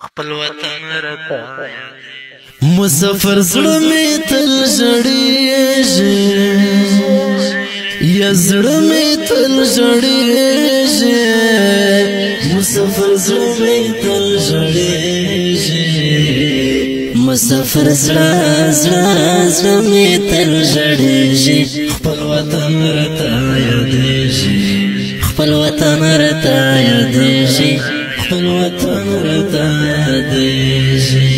خپل وطن راته مسافر زړه مې تل ژړېږي یا زړه مې تل ژړېږي مسافر زړه مې تل ژړېږي مسافر زړه مې تل ژړېږي خپل وطن راته یادېږي خپل وطن راته یادېږي خپل وطن راته یادېږي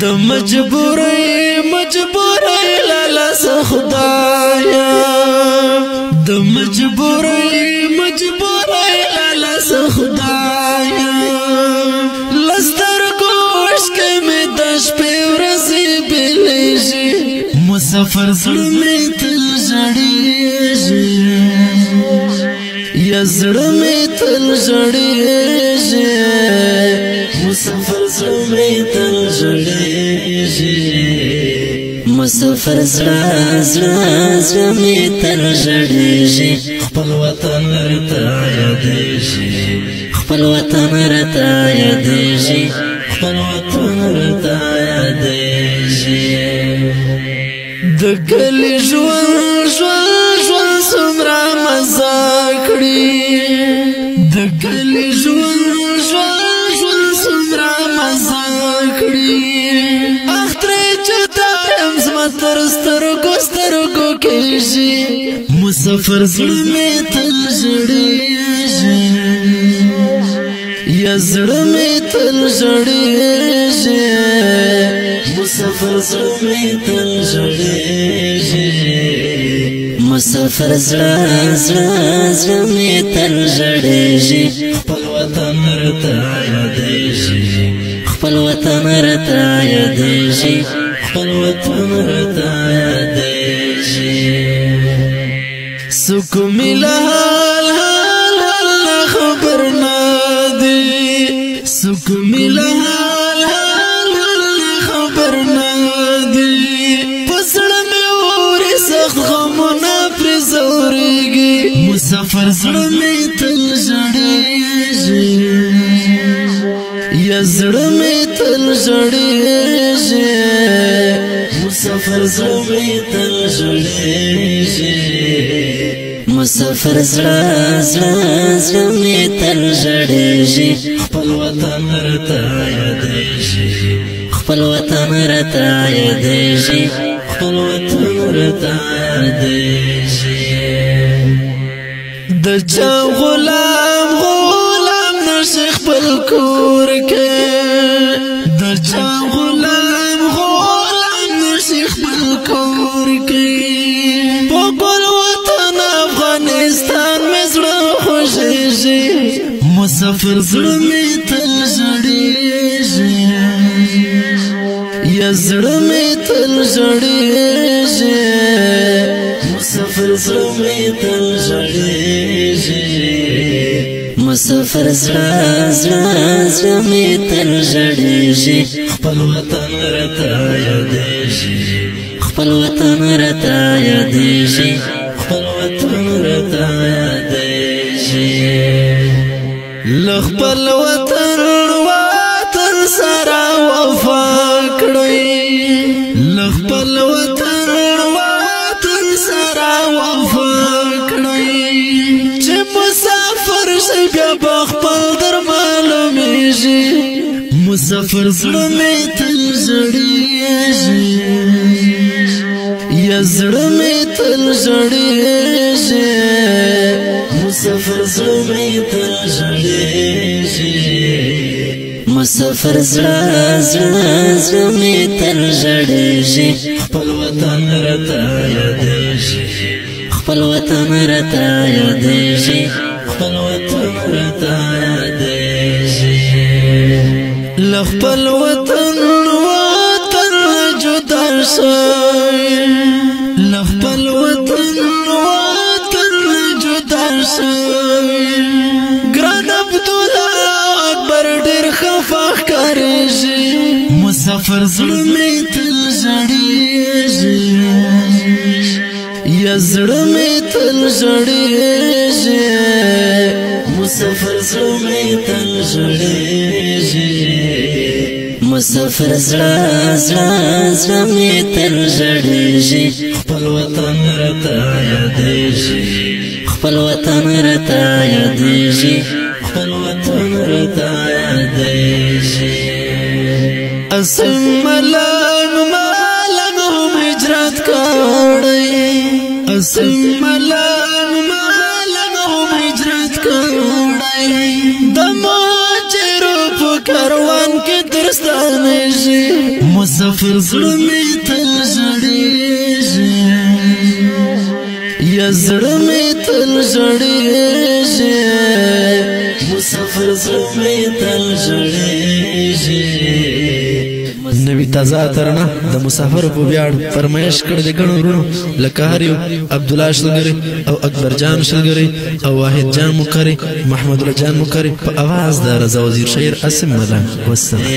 د مجبورۍ لالا سه خدایا د مجبورۍ لالا سه خدایا لسترګو عشق مې د شپې ورځې بېلېږي مسافر زړه مې تل ژړېږي یا زړه مې تل ژړېږي مسافر زړه مې تل ژړېږي مسافر زړه مې تل ژړېږي خپل وطن راته یادېږي خپل وطن راته یادېږي خپل وطن راته یادېږي د کلي ژوند څومره مزه کړي د کلي ژوند څومره مزه کړي اخترې چې دایم زما تر سترګو کېږي مسافر زړه مې تل ژړېږي یا زړه مې تل ژړېږي مسافر زړه مې تل ژړېږي مسافر زړه مې تل ژړېږي خپل وطن راته یادېږي خپل وطن راته یادېږي خپل وطن راته یادېږي څوک مې له حال خبر نه دي څوک مې له حال خبر نه دي په زړه مې اوري سخت غمونه پرې ځورېږي مسافر زړه مې تل ژړېږي یا زړه مې تل ژړېږي مسافر زړه مې تل ژړېږي مسافر زړه مې تل ژړېږي خپل وطن راته یادېږي خپل وطن راته یادېږي خپل وطن راته یادېږي د چا غلام نشي خپل کور کې د چا غلام نشي خپل کور کې په ګل وطن افغانستان مې زړه خوږېږي مسافر زړه مې تل ژړېږي یا زړه مې تل ژړېږي مسافر زړه مې تل ژړېږي مسافر زړه مې تل ژړېږي خپل وطن راته یادېږي خپل وطن راته یادېږي خپل وطن راته یادېږي له خپل وطن سره وفا کړئ له خپل وطن سره وفا کړئ چې مسافر شي بیا به خپل در معلومیږي مسافر زړه مې تل ژړېږي یا زړه مې تل ژړېږي مسافر زړه مې تل ژړېږي مسافر زړه مې تل ژړېږي خپل وطن راته یادېږي خپل وطن راته یادېږي خپل وطن راته یادېږي له خپل وطن جدا شوی له خپل وطن جدا شوی ګران عبدالله اکبر ډېر خفه ښکارېږي مسافر زړه مې تل ژړېږي یا زړه مې تل ژړېږي مسافر زړه مې تل ژړېږي مسافر زړه زړه زړه مې تل ژړېږي خپل وطن راته یادېږي خپل وطن راته یادېږي خپل وطن راته یادېږي اسم ملنګ ملنګ هم هجرت کړی اسم ملنګ ملنګ هم هجرت کړی د ماجرو په کاروان کې درستانېږي مسافر زړه مې تل ژړېږي یا زړه مې تل ژړېږي مسافر زړه مې تل ژړېږي نوی تازه اترنا د مسافر په ویاړ فرمایش کړ د ګڼو ورونو لکه هر یو عبدالله شلګري او اکبر جان شلګري او واحد جان مقري محمد الله جان مقري په اواز د رضا وزیر شعر اسم ملنګ والسلام